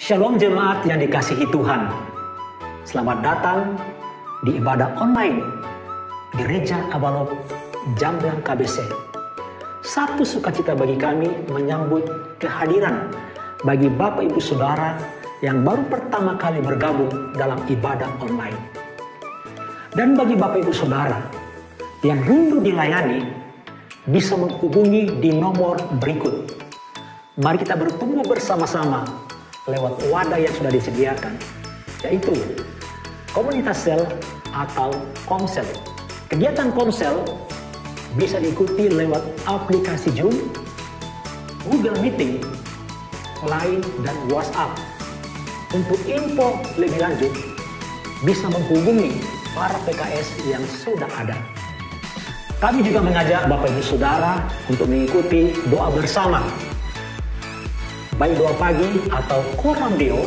Shalom jemaat yang dikasihi Tuhan. Selamat datang di ibadah online Gereja Abalok Jamblang KBC. Satu sukacita bagi kami menyambut kehadiran bagi Bapak Ibu Saudara yang baru pertama kali bergabung dalam ibadah online. Dan bagi Bapak Ibu Saudara yang rindu dilayani, bisa menghubungi di nomor berikut. Mari kita bertumbuh bersama-sama lewat wadah yang sudah disediakan, yaitu komunitas sel atau komsel. Kegiatan komsel bisa diikuti lewat aplikasi Zoom, Google Meeting, Line, dan WhatsApp. Untuk info lebih lanjut, bisa menghubungi para PKS yang sudah ada. Kami juga mengajak Bapak Ibu Saudara untuk mengikuti doa bersama, baik doa pagi atau koramdeo,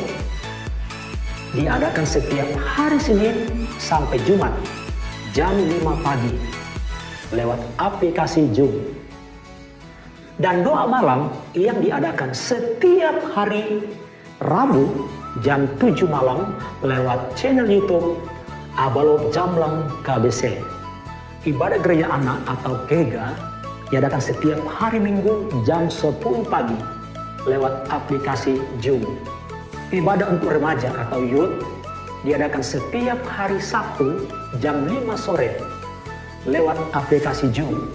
diadakan setiap hari Senin sampai Jumat jam 5 pagi lewat aplikasi Zoom. Dan doa malam yang diadakan setiap hari Rabu jam 7 malam lewat channel YouTube Abalok Jamblang KBC. Ibadah gereja anak atau GEGA diadakan setiap hari Minggu jam 10 pagi lewat aplikasi Zoom. Ibadah untuk remaja atau youth diadakan setiap hari Sabtu jam 5 sore lewat aplikasi Zoom.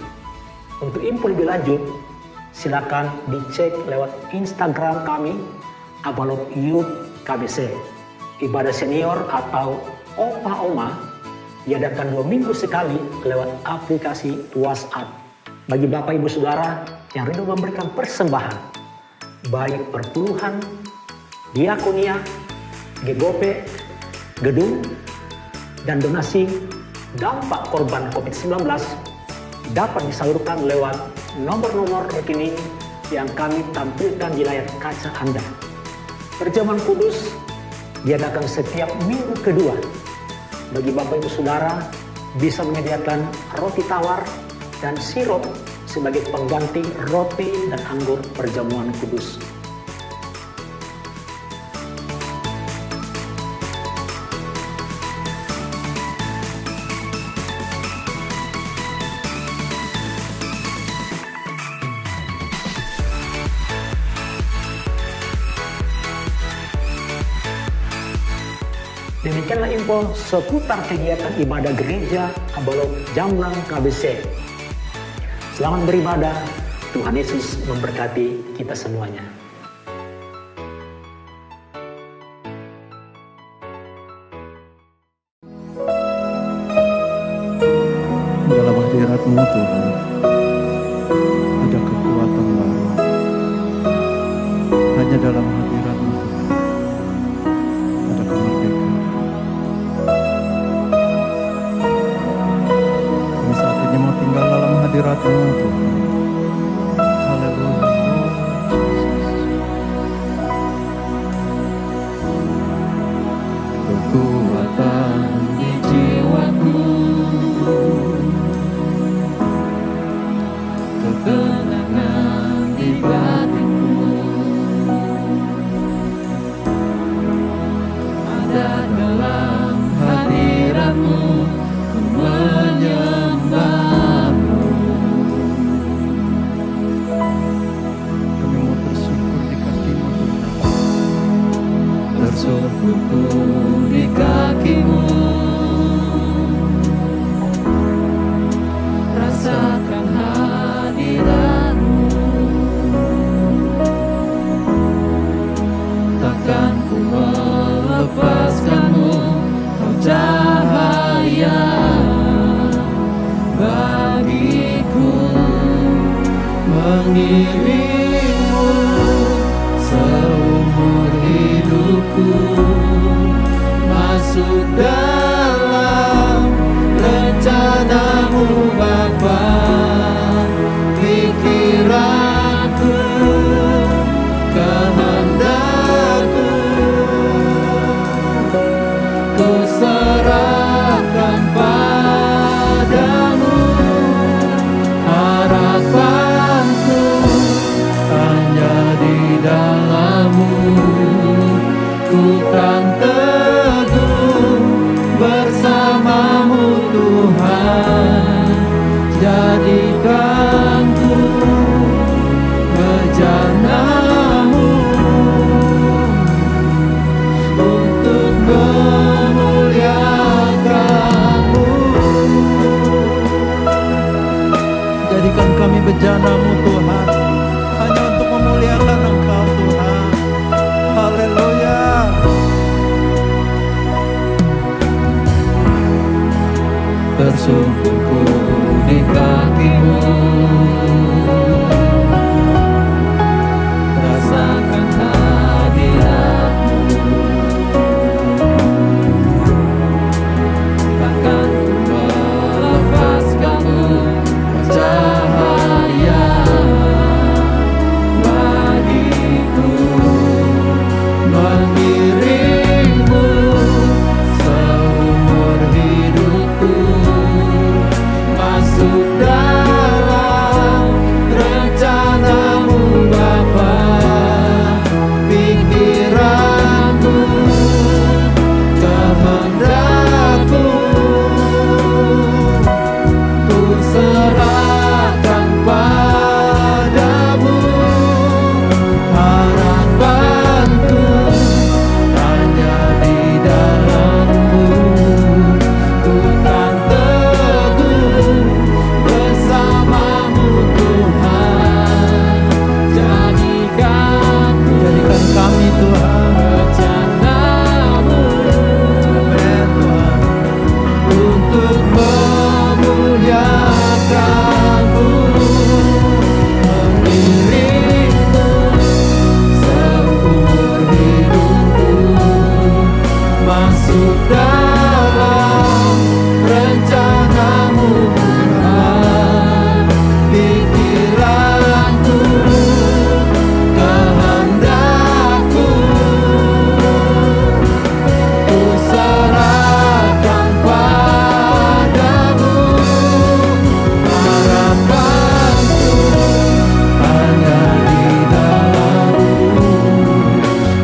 Untuk info lebih lanjut, silakan dicek lewat Instagram kami Abalok Youth KBC. Ibadah senior atau Opa Oma diadakan 2 minggu sekali lewat aplikasi WhatsApp. Bagi Bapak Ibu Saudara yang rindu memberikan persembahan, baik perpuluhan, diakonia, GGOP, gedung, dan donasi dampak korban COVID-19 dapat disalurkan lewat nomor-nomor rekening yang kami tampilkan di layar kaca Anda. Perjamuan kudus diadakan setiap minggu kedua. Bagi Bapak Ibu Saudara bisa menyediakan roti tawar dan sirup sebagai pengganti roti dan anggur perjamuan kudus. Demikianlah info seputar kegiatan ibadah gereja Abalok Jamblang KBC. Selamat beribadah, Tuhan Yesus memberkati kita semuanya. Dalam hadirat-Mu Tuhan, ada kekuatan baru. Hanya dalam hadirat-Mu Tuhan, ada kemerdekaan. Kami saat ini mau tinggal dalam hadirat-Mu Tuhan. Haleluya. Kekuatan di jiwaku, ketenangan di batinku, ada dalam hadirat-Mu, ku menyembah-Mu. Kami mau tersungkur di kaki-Mu Tuhan, tersungkur di kaki-Mu, rasakan hadirat-Mu. Takkan ku melepaskan-Mu, Kau cahaya bagiku, mengiring-Mu seumur hidupku, masuk dalam rencana-Mu Bapa. Pikiranku, kehendak-Ku, ku serahkan padamu. Harapanku hanya di dalam-Mu. ku kan teguh bersamamu Tuhan. Jadikan ku bejanamu untuk memuliakanmu. Jadikan kami bejanamu Tuhan, hanya untuk memuliakan Engkau Tuhan. Haleluya. Tersungkur di kakimu, rasakan hadiratmu, takkan ku melepaskanmu. Cahaya bagiku mengiringmu seumur hidupku, masuk dalam rencanamu Bapa. Pikiranku, kehendakku ku serahkan padamu. Harapanku hanya di dalam-Mu. Ku kan teguh bersamamu Tuhan. Jadikan kami Tuhan rencanamu, Amin Tuhan, untuk memuliakanmu, mengiringmu seumur hidupku, masuk dalam rencanamu Tuhan. Pikiranku, kehendakku ku serahkan padamu. Harapanku hanya di dalam-Mu.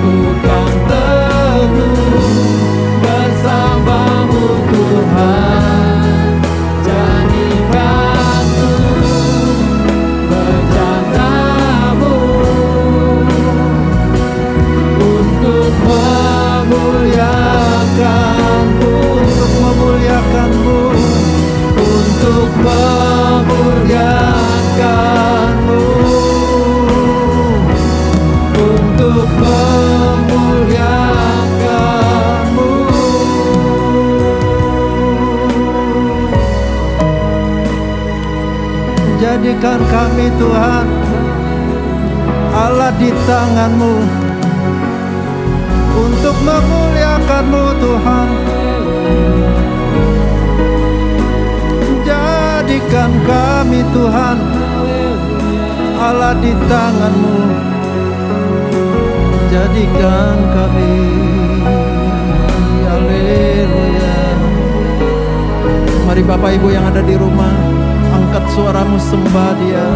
Ku kan teguh bersamamu Tuhan. Jadikan ku bejanamu untuk memuliakanmu, untuk memuliakanmu, untuk memuliakanmu, untuk memuliakanmu. Jadikan kami Tuhan alat di tangan-Mu untuk memuliakan-Mu Tuhan. Jadikan kami Tuhan alat di tangan-Mu. Jadikan kami, haleluya. Mari Bapak Ibu yang ada di rumah, angkat suaramu, sembah Dia,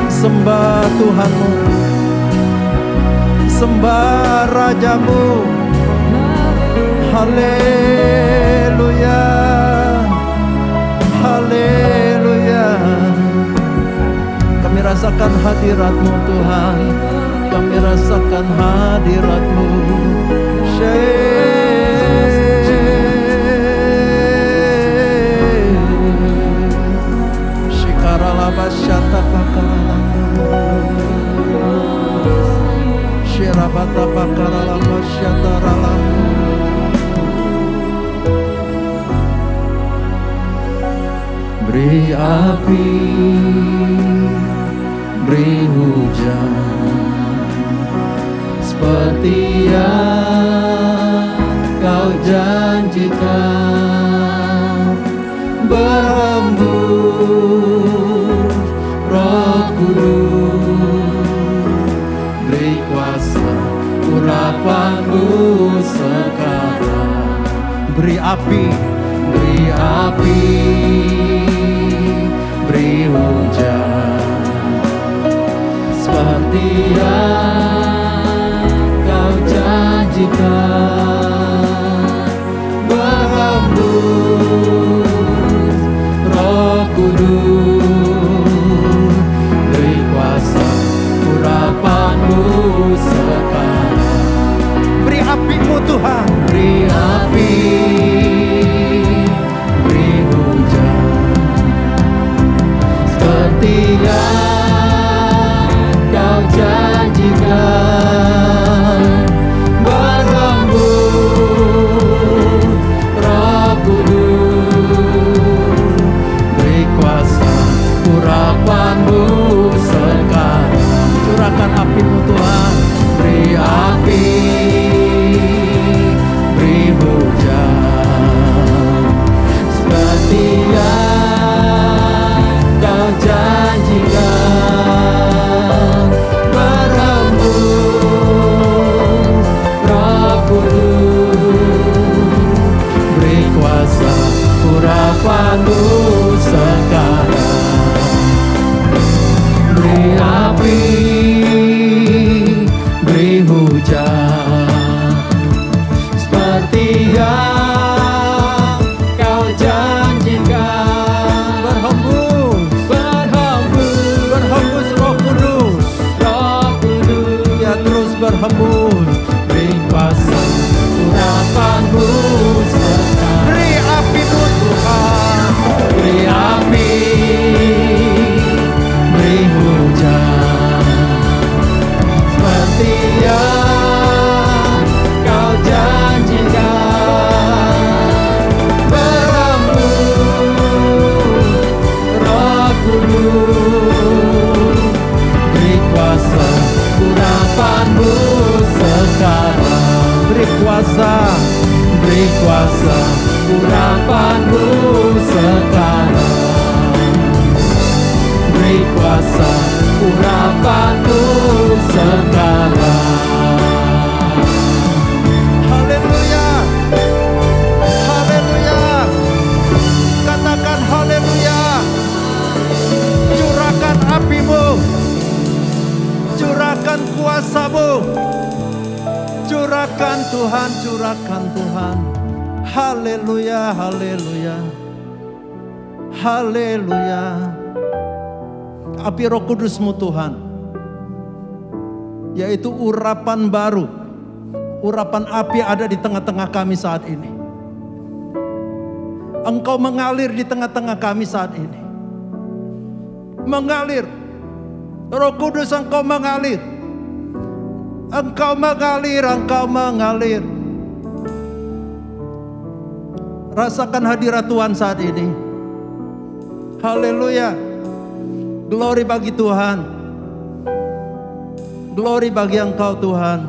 sembah Tuhanmu, sembah Rajamu. Haleluya, haleluya. Kami rasakan hadirat-Mu Tuhan, kami rasakan hadirat-Mu. Shikaralabasyata pakarala, Shirabata pakaralabasyata ralam. Beri api, beri hujan, seperti yang Kau janjikan. Berembus Roh Kudus, beri kuasa urapan-Mu sekarang. Beri api, beri hujan, seperti yang Kau berhembus. Beri kuasa urapan-Mu sekarang. Beri api-Mu Tuhan, beri api, beri hujan, seperti yang Kau janjikan. Berhembus Roh Kudus, beri kuasa urapan-Mu sekarang. Beri kuasa, beri kuasa urapan-Mu sekarang. Beri kuasa urapan-Mu sekarang. Haleluya, haleluya. Katakan haleluya. Curahkan api-Mu, curahkan kuasa-Mu, curahkan Tuhan, curahkan Tuhan. Haleluya, haleluya, haleluya. Api Roh Kudus-Mu Tuhan, yaitu urapan baru, urapan api ada di tengah-tengah kami saat ini. Engkau mengalir di tengah-tengah kami saat ini. Mengalir, Roh Kudus, Engkau mengalir. Engkau mengalir, Engkau mengalir. Rasakan hadirat Tuhan saat ini. Haleluya. Glory bagi Tuhan. Glory bagi Engkau Tuhan.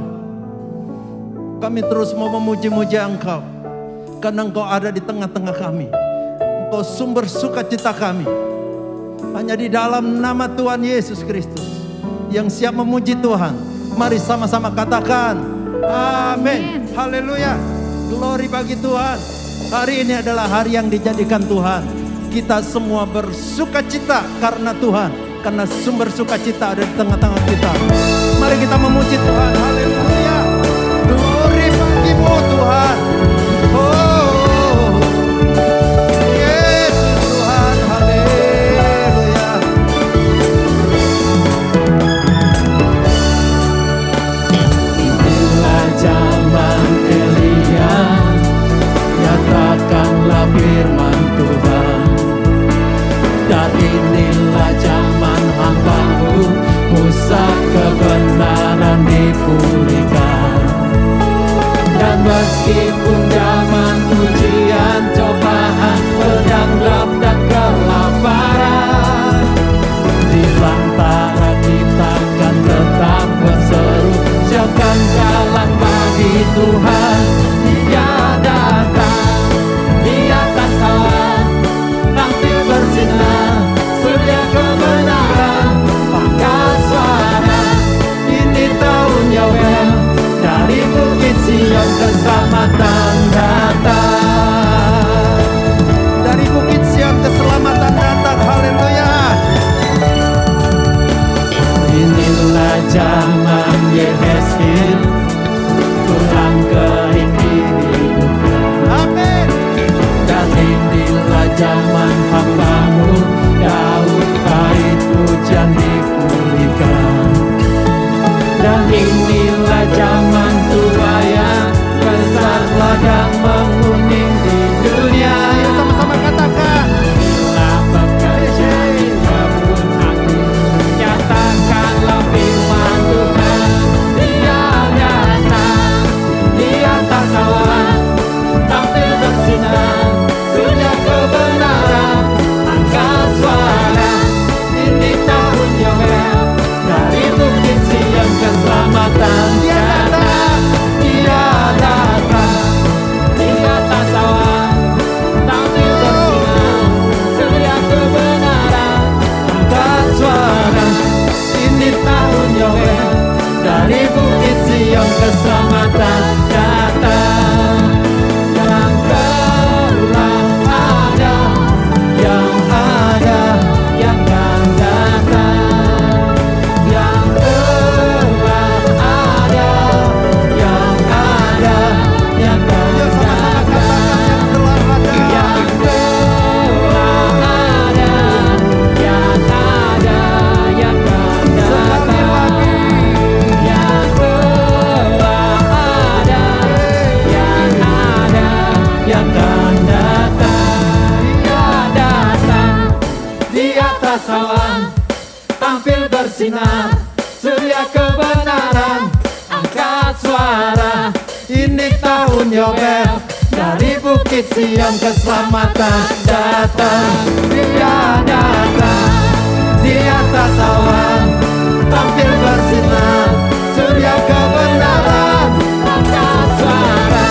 Kami terus mau memuji-muji Engkau, karena Engkau ada di tengah-tengah kami. Engkau sumber sukacita kami. Hanya di dalam nama Tuhan Yesus Kristus yang siap memuji Tuhan. Mari sama-sama katakan amin. Haleluya. Glory bagi Tuhan. Hari ini adalah hari yang dijadikan Tuhan. Kita semua bersukacita karena Tuhan, karena sumber sukacita ada di tengah-tengah kita. Mari kita memuji Tuhan. Haleluya. Glory bagi-Mu Tuhan. Oh, Yesus Tuhan. Haleluya. Inilah zaman Elia, nyatakanlah firman Tuhan. Dan inilah zaman hamba-Mu, Musa, kebenaran dipulihkan. Dan meskipun zaman ujian, cobaan, pedang, gelap dan kelaparan, di antara kita kan tetap berseru, jangan jalan bagi Tuhan. Dia datang di atas awan, tampil bersinar, surya kebenaran, pangkat suara. Ini tahun Yobel, dari Bukit Sion keselamatan datang. Dari Bukit Sion keselamatan datang. Haleluya. Inilah zaman Yehezkiel, pulang ke kehidupan. Amin. Dan inilah zaman hamba-Mu, Daud, bait pujian dipulihkan. Dan inilah zaman Tuaya, besar ladang menguning di dunia. Ayo sama-sama katakan. Bila bekerja di kebun hati, nyatakanlah firman Tuhan. Dia datang di atas awan, tampil bersinar, surya kebenaran, angkat suara. Ini tahun Yobel, dari Bukit Sion keselamatan datang. suara. Ini tahun Yobel, dari Bukit Sion keselamatan datang. Dia datang di atas awan, tampil bersinar, surya kebenaran. Angkat suara,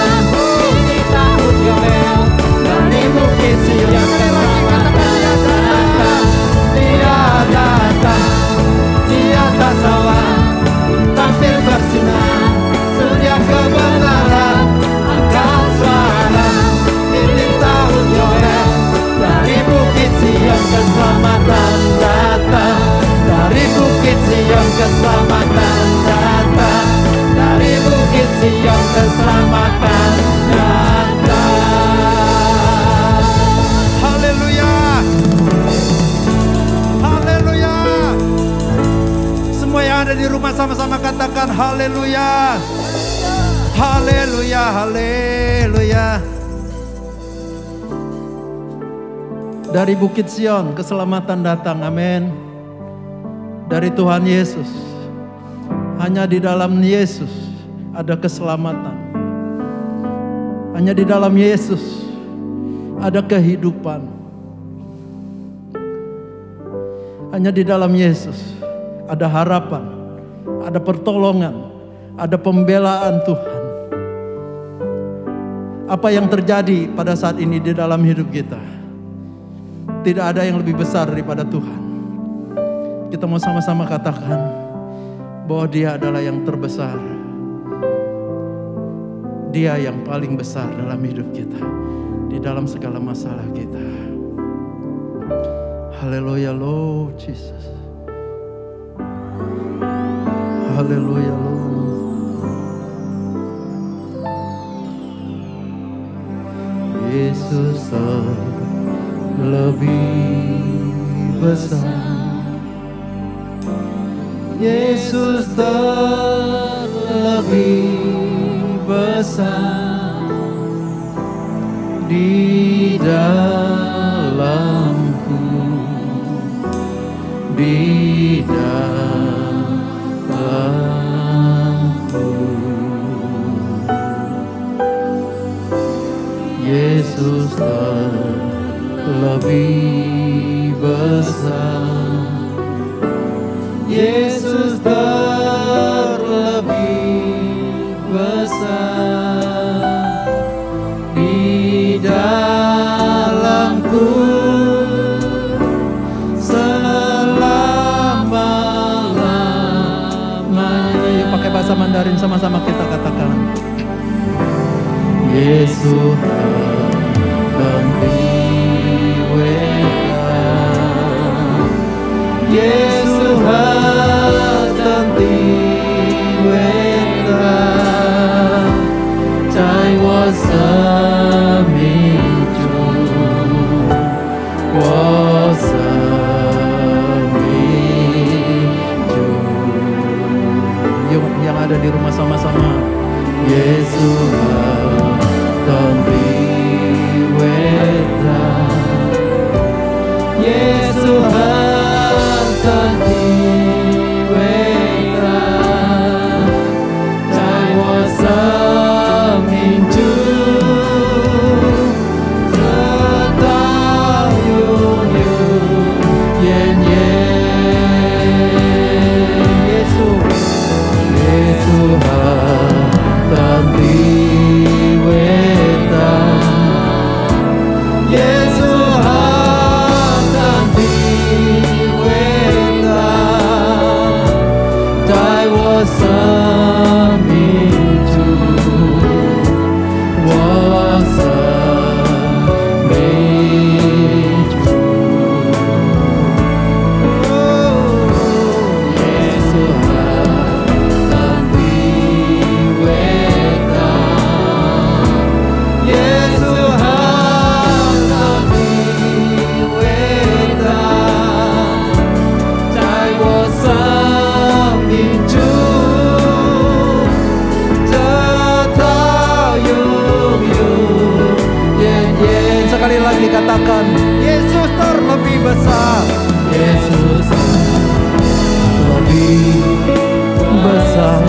ini tahun Yobel, dari Bukit Sion keselamatan datang. Dia datang di atas awan, tampil bersinar, surya kebenaran. Angkat suara, ini tahun Yobel, dari Bukit Sion keselamatan datang. Dari Bukit Sion keselamatan datang. Dari Bukit Sion keselamatan datang. Haleluya, haleluya. Semua yang ada di rumah sama-sama katakan haleluya. Haleluya, haleluya. Dari Bukit Sion keselamatan datang, amin. Dari Tuhan Yesus. Hanya di dalam Yesus ada keselamatan. Hanya di dalam Yesus ada kehidupan. Hanya di dalam Yesus ada harapan, ada pertolongan, ada pembelaan Tuhan. Apa yang terjadi pada saat ini di dalam hidup kita, tidak ada yang lebih besar daripada Tuhan. Kita mau sama-sama katakan bahwa Dia adalah yang terbesar. Dia yang paling besar dalam hidup kita, di dalam segala masalah kita. Haleluya, Lord Jesus. Haleluya, Lord. Yesus lebih besar. Yesus lebih besar di dalamku, di dalamku. Yesus lebih besar. Yesus terlebih besar di dalamku selama-lamanya. Yuk pakai bahasa Mandarin sama-sama kita katakan. Yesus Yesus hati weta, cai wasamicu, wasamicu. Yuk yang ada di rumah sama-sama. Yesus hati weta, Yesus katakan, Yesus terlebih besar. Yesus lebih besar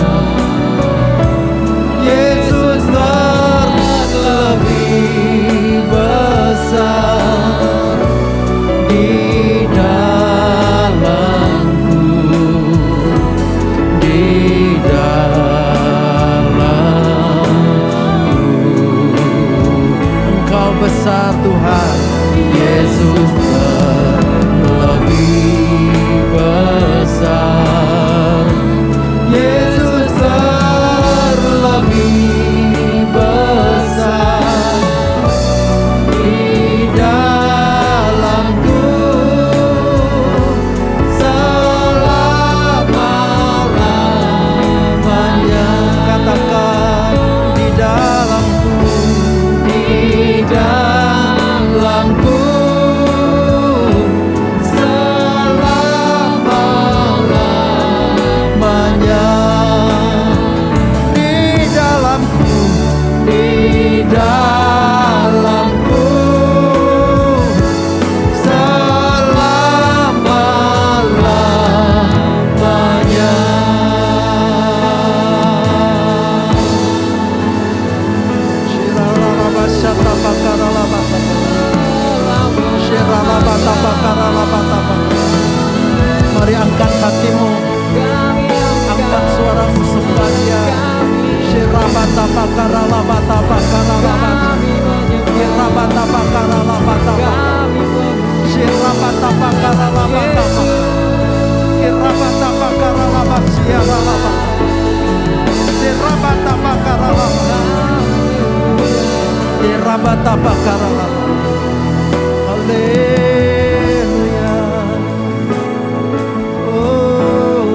dalamku selama-lamanya. Mari angkat hatimu, angkat suaramu sembah Dia. Haleluya. Oh,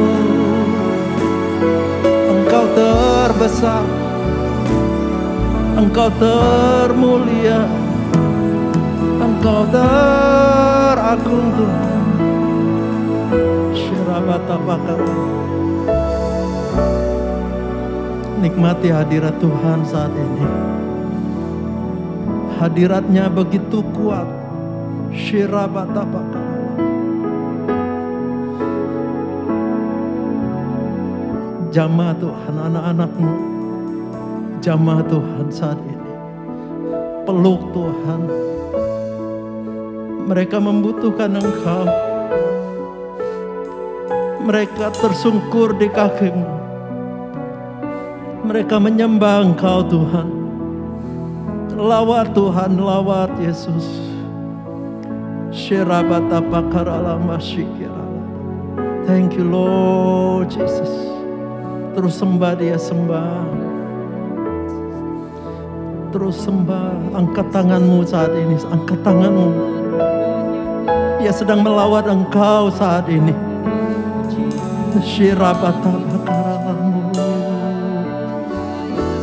Engkau terbesar, Engkau termulia, Engkau teragung Tuhan. Nikmati hadirat Tuhan saat ini. Hadiratnya begitu kuat. Jamah Tuhan anak-anak-Mu, jamah Tuhan saat ini. Peluk Tuhan. Mereka membutuhkan Engkau. Mereka tersungkur di kaki-Mu. Mereka menyembah Engkau Tuhan. Lawat Tuhan, lawat Yesus. Thank you Lord Jesus. Terus sembah Dia, sembah. Terus sembah. Angkat tanganmu saat ini, angkat tanganmu. Dia sedang melawat engkau saat ini.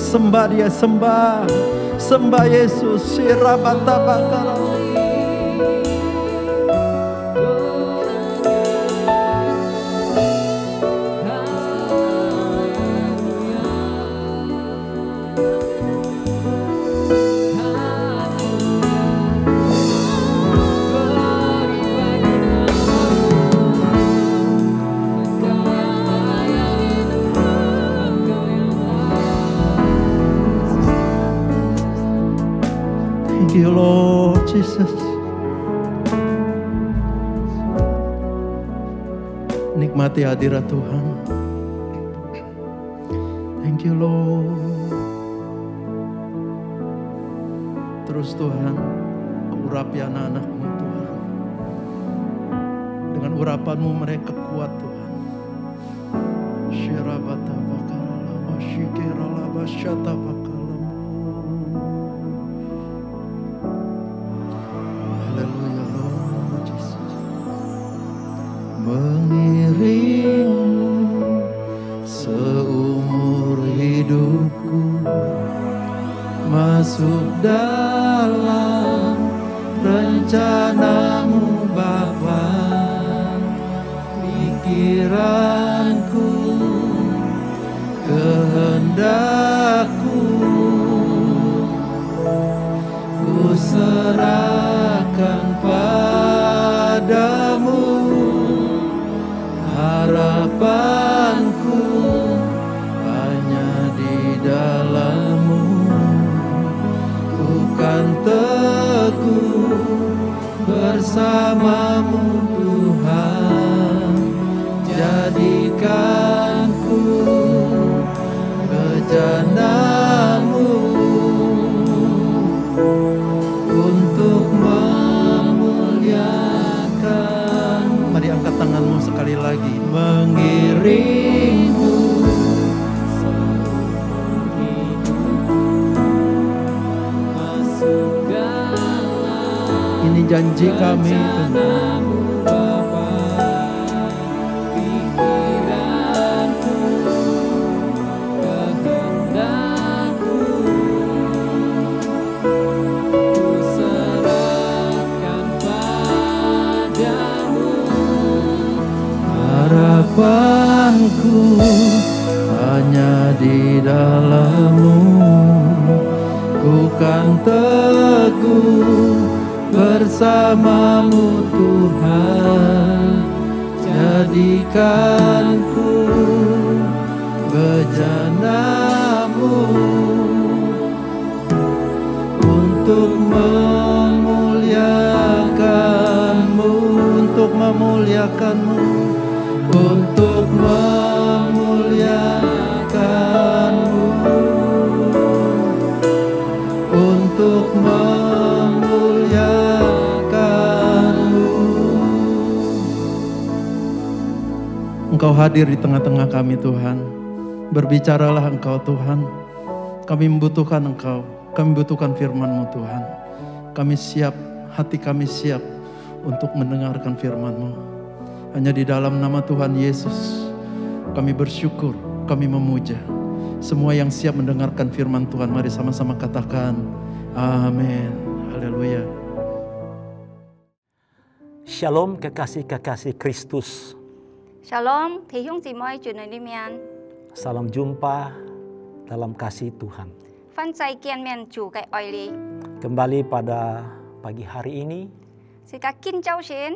Sembah Dia, sembah. Sembah Yesus. Thank you Lord Jesus. Nikmati hadirat Tuhan. Thank you Lord. Terus Tuhan, urapi anak-anak-Mu Tuhan. Dengan urapan-Mu mereka kuat Tuhan. Haleluya Lord Jesus. Mengiringmu seumur hidupku, masuk dalam rencana-Mu Bapa. Pikiranku, kehendakku, ku serahkan padamu. Harapanku hanya di dalam-Mu. Ku kan teguh bersama-Mu Tuhan. Jadikanku bejana-Mu untuk memuliakan. Mari angkat tanganmu sekali lagi. Mengiringmu ini janji kami Tuhan. Harapanku hanya di dalam-Mu. Ku kan teguh bersamamu Tuhan. Jadikanku bejanamu untuk memuliakanmu, untuk memuliakanmu, untuk memuliakanmu, untuk memuliakanmu. Engkau hadir di tengah-tengah kami Tuhan. Berbicaralah Engkau Tuhan. Kami membutuhkan Engkau. Kami membutuhkan firman-Mu Tuhan. Kami siap, hati kami siap untuk mendengarkan firman-Mu. Hanya di dalam nama Tuhan Yesus kami bersyukur, kami memuja. Semua yang siap mendengarkan firman Tuhan, mari sama-sama katakan amin. Haleluya. Shalom kekasih-kekasih Kristus. Shalom, thì hung chị mới chuyện này đi miền. Salam jumpa dalam kasih Tuhan. Phân chạy kian miền chủ cái oi li. Kembali pada pagi hari ini Sika kin châu xin.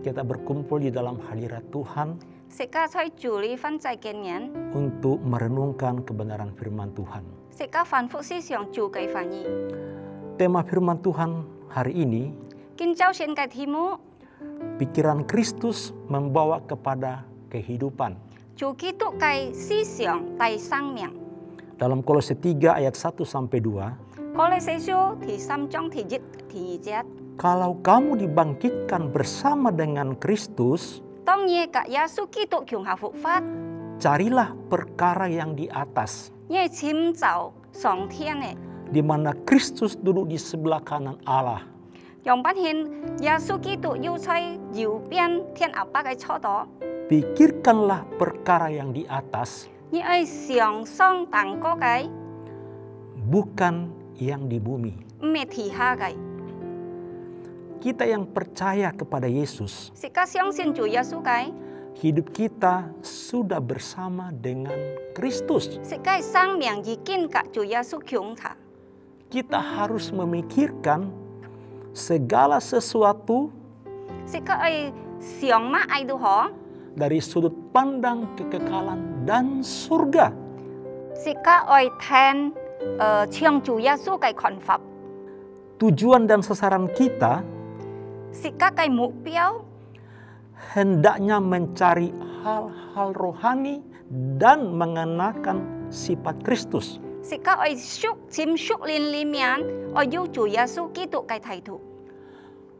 kita berkumpul di dalam hadirat Tuhan Sika xoay chủ li phân chạy kian miền. untuk merenungkan kebenaran firman Tuhan. Sika phản phụ si xiong chủ cái phản nhị. Tema firman Tuhan hari ini, Kin châu xin cái thimu. pikiran Kristus membawa kepada kehidupan. Chủ Kitô cái si xiong tay sang miệng. Dalam Kolose 3 ayat 1 sampai 2, Có lẽ sẽ số thì xăm trong thì dịch thì chết. kalau kamu dibangkitkan bersama dengan Kristus, Tông nhé cả Giêsu Kitô kyung hạ phục phát. carilah perkara yang di atas, Nhé chim chào song thiên này. di mana Kristus duduk di sebelah kanan Allah. Dòng bắt hình Giêsu Kitô yêu xoay diệu biên thiên áp ba cái chỗ đó. Pikirkanlah perkara yang di atas, Như ấy xiong song tặng có cái. bukan yang di bumi. Mẹ thì ha cái. Kita yang percaya kepada Yesus, Sĩ ca xiong xin Chúa Giêsu cái. hidup kita sudah bersama dengan Kristus. Sĩ ca sang miệng gì kinh cả Chúa Giêsu kyung thả. Kita harus memikirkan segala sesuatu Sĩ ca ấy xiong má ai đâu hả. dari sudut pandang kekekalan dan surga. Sĩ ca ấy thèn chiang Chúa Giêsu cái khẩn pháp. Tujuan dan sasaran kita Sĩ ca cái mục tiêu. hendaknya mencari hal-hal rohani dan mengenakan sifat Kristus. Sĩ ca ấy xúc chim xúc linh linh miệng. Ở yêu Chúa Giêsu Kitô cái thầy thủ.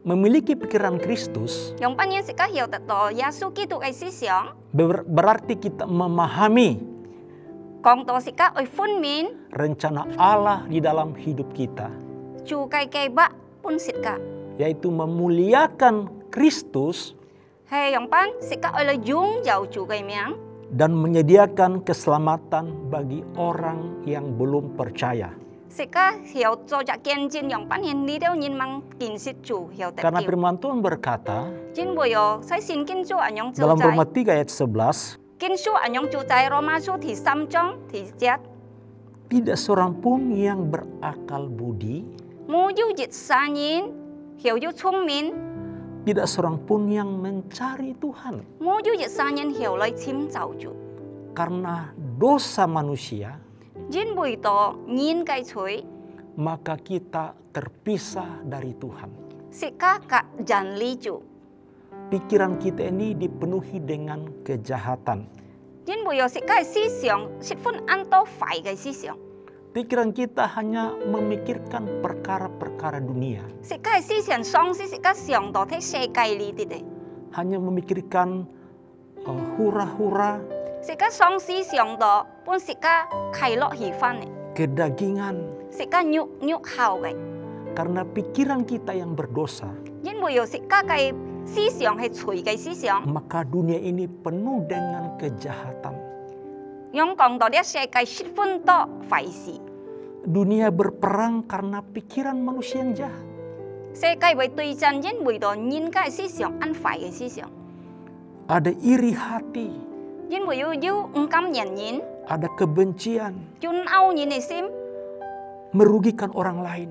Memiliki pikiran Kristus Dòng bắt nhiên sĩ ca hiểu tật đó Giêsu Kitô cái si xiong. berarti kita memahami Còn đó sĩ ca ấy phân minh. rencana Allah di dalam hidup kita, Chúa cái bạ pun sĩ ca. yaitu memuliakan Kristus Hay dòng bắt sĩ ca ấy là dung giàu Chúa cái miệng. dan menyediakan keselamatan bagi orang yang belum percaya. Sĩ ca hiểu cho chả kiên trên dòng bắt hiện đi đâu nhìn mang kinh sĩ Chúa hiểu tật Karena kiều. firman Tuhan berkata Trên bồi yo, saya xin kinh Chúa ảnh nhong dalam châu Roma trái. 3 ayat 11, Kinh Chúa ảnh nhong châu trái Roma Chúa thì xăm trong thì chết. tidak seorang pun yang berakal budi, Mô yêu dịch xa nhìn, hiểu yêu聪minh. tidak seorang pun yang mencari Tuhan. Mô yêu dịch xa nhìn hiểu lời chim chào Chúa. Karena dosa manusia, Trên bồi đó nhìn cái chuối. maka kita terpisah dari Tuhan. Sĩ ca cả dàn ly Chúa. Pikiran kita ini dipenuhi dengan kejahatan. Trên bồi yo sĩ ca si xiong, sĩ phun ăn to phải cái si xiong. Pikiran kita hanya memikirkan perkara-perkara dunia. Sĩ ca si xiong song sĩ ca xiong đó thế xe cây ly đi đấy. Hanya memikirkan hura-hura, Sĩ ca song si xiong đó, pun sĩ ca khai lọ hỷ phan này. kedagingan. Sĩ ca nhục nhục hào cái. Karena pikiran kita yang berdosa, Trên bồi yo sĩ ca cái si xiong hay chuối cái si xiong. maka dunia ini penuh dengan kejahatan. Yang còn đó dia xe cái sĩ phun to phải xì. Dunia berperang karena pikiran manusia yang jahat. Xe cái với tùy chân trên bồi đó nhìn cái si xiong ăn phải cái si xiong. Ada iri hati, Trên bồi yo yêu cam nhận nhìn. ada kebencian, Chun au nhìn này sim. merugikan orang lain.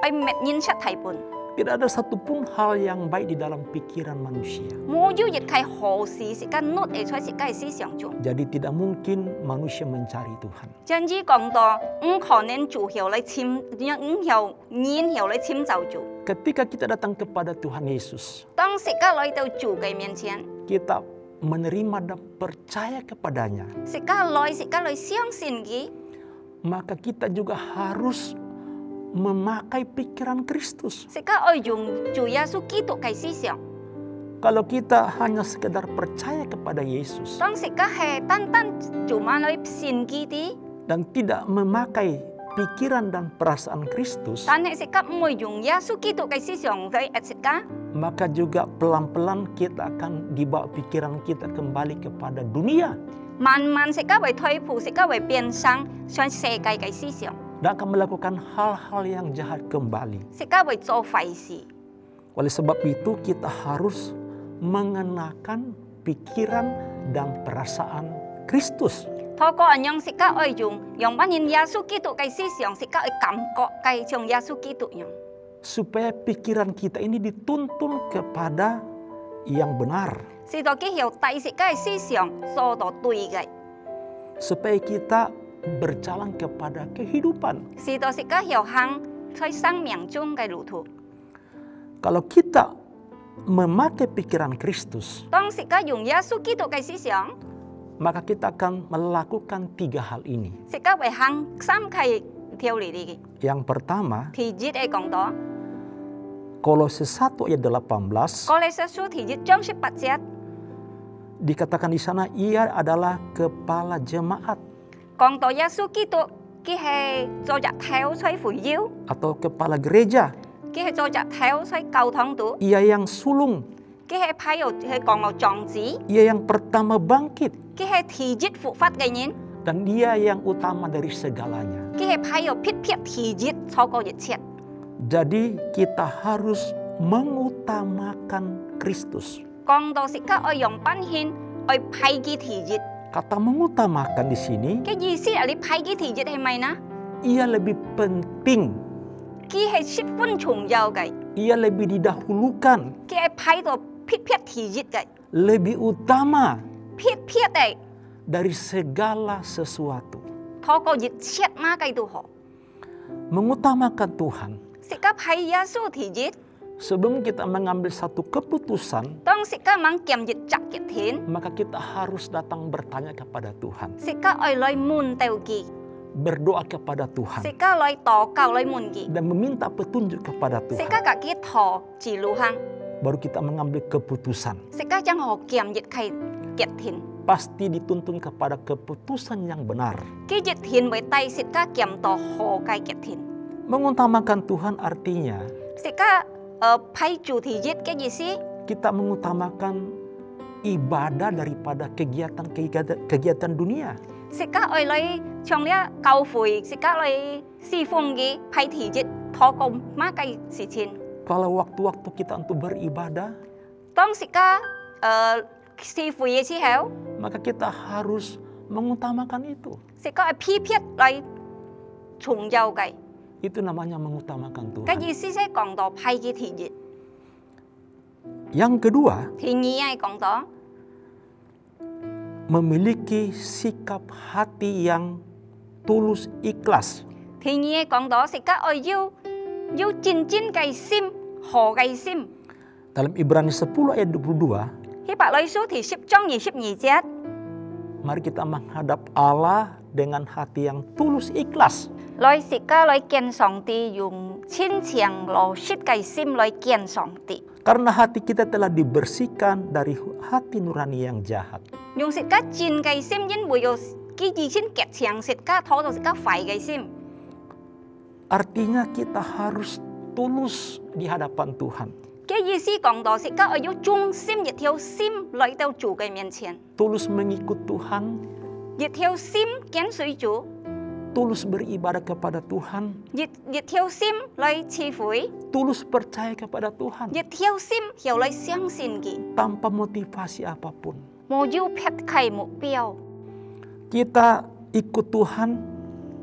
愛滅煙出提半， Tidak ada satupun hal yang baik di dalam pikiran manusia. 冇要亦係何時時間 note 嚟在時間思想中。 Jadi tidak mungkin manusia mencari Tuhan. 真知講到唔可能做後嚟簽，唔後然後嚟簽就做。 Ketika kita datang kepada Tuhan Yesus, 當時間來到主嘅面前， kita menerima dan percaya kepadanya, 時間來相信佢， maka kita juga harus memakai pikiran Kristus. 時間愛用主耶穌基督嘅思想。 Kalau kita hanya sekedar percaya kepada Yesus 當時間係單單做乜嚟信佢啲， dan tidak memakai pikiran dan perasaan Kristus, 但係時間唔會用耶穌基督嘅思想嚟時間。 maka juga pelan-pelan kita akan dibawa pikiran kita kembali kepada dunia 慢慢時間為退步，時間為變生，向世界嘅思想， dan akan melakukan hal-hal yang jahat kembali. 時間為做壞事。 Oleh sebab itu kita harus mengenakan pikiran dan perasaan Kristus. 透過人用時間愛用翻現耶穌基督嘅思想，時間嘅感覺嘅像耶穌基督用， Supaya pikiran kita ini dituntun kepada yang benar. 是到佢後第時間嘅思想做到對嘅， Supaya kita berjalan kepada kehidupan. 是到時間後行在生命中嘅路途。 Kalau kita memakai pikiran Kristus, 當時間用耶穌基督嘅思想， maka kita akan melakukan 3 hal ini. 時間為行3個條理嘅。 Yang pertama, 第一係講到， Kolose 1 ayat 18, 哥利西書第1章18節 dikatakan di sana ia adalah kepala jemaat 講到耶穌基督，佢係做日頭在會腰， atau kepala gereja. 佢係做日頭在教堂度， Ia yang sulung, 佢係派入係講到壯子， ia yang pertama bangkit, 佢係第一復活嘅人， dan dia yang utama dari segalanya. 佢係派入撇第一錯過一切。 Jadi kita harus mengutamakan Kristus. 講到時間愛用品獻，愛派佢第一， Kata mengutamakan di sini, 嘅意思係你派佢第一係咪呢？ ia lebih penting, 佢係十分重要嘅， ia lebih didahulukan, 佢係派到撇第一嘅， lebih utama 撇嘅 dari segala sesuatu. 錯過一切乜嘅都好。 Mengutamakan Tuhan. 時間派耶穌第一， Sebelum kita mengambil satu keputusan, 當時間猛檢一集嘅天， maka kita harus datang bertanya kepada Tuhan, 時間愛來問到佢， berdoa kepada 時 Tuhan, 間來禱告來問佢， dan meminta petunjuk kepada 時 Tuhan. 間自己陀自路行， Baru kita mengambil keputusan. 時間將學檢一係嘅天， Pasti dituntun kepada keputusan yang benar. 佢一天為第時間檢到何解嘅天， Mengutamakan Tuhan artinya 時間派主第一嘅意思， kita mengutamakan ibadah daripada kegiatan dunia. 時間愛來從呢教會，時間來侍奉佢派第一，禱告乜嘅事情。 Kalau waktu-waktu kita untuk beribadah, 當時間侍奉嘅時候， maka kita harus mengutamakan itu. 時間係批撇嚟重要嘅。 Itu namanya mengutamakan 嘅 Tuhan. 意思係講到派嘅第一， Yang kedua, 第二係講到 memiliki sikap hati yang tulus ikhlas. 第二係講到時間愛要真嘅心，何嘅心。 Dalam Ibrani 10 ayat 22, 希伯來書第10章22節， mari kita menghadap Allah dengan hati yang tulus ikhlas. 來時間來見上帝，用虔誠羅實嘅心來見上帝， Karena hati kita telah dibersihkan dari hati nurani yang jahat. 用時間真嘅心，因為有佢以前結強時間討到時間壞嘅心。 Artinya kita harus tulus di hadapan Tuhan. 嘅意思講到時間要忠心一條心來到主嘅面前， Tulus mengikut Tuhan, 一條心跟隨主。 tulus beribadah kepada Tuhan, 一條心來賜悔， tulus percaya kepada Tuhan 一條心又來相信佢， tanpa motivasi apapun. 冇要撇開目標。 Kita ikut Tuhan